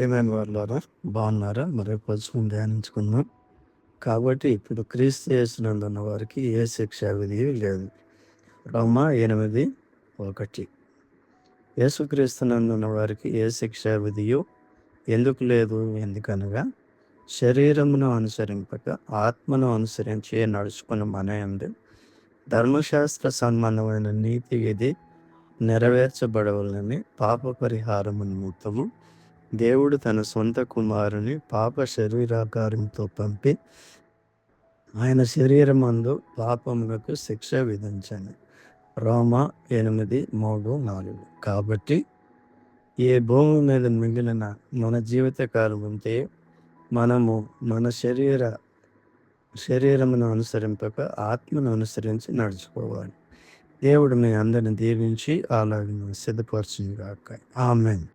ప్రియమైన వాళ్ళారా, బాగున్నారా? మరి కొంచెం ధ్యానించుకుందాం. కాబట్టి ఇప్పుడు క్రీస్తు యేసునందున్న వారికి ఏ శిక్షా విధి లేదు. రోమా 8:1. యేసుక్రీస్తునందున్న వారికి ఏ శిక్షా విధియు ఎందుకు లేదు? ఎందుకనగా శరీరమును అనుసరింపక ఆత్మను అనుసరించి నడుచుకుని మన యందు ధర్మశాస్త్ర సంబంధమైన నీతి విధి నెరవేర్చబడవలనని పాప పరిహారము నిమిత్తము దేవుడు తన సొంత కుమారుని పాప శరీరాకారంతో పంపి ఆయన శరీరమందు పాపములకు శిక్ష విధించాను. రోమా 8:3-4. కాబట్టి ఏ భూమి మీద మిగిలిన మన జీవితకాలం ఉంటే మనము మన శరీరమును అనుసరింపక ఆత్మను అనుసరించి నడుచుకోవాలి. దేవుడు మీ అందరిని దీవించి అలాగే సిద్ధపరచును గాక. ఆమేన్.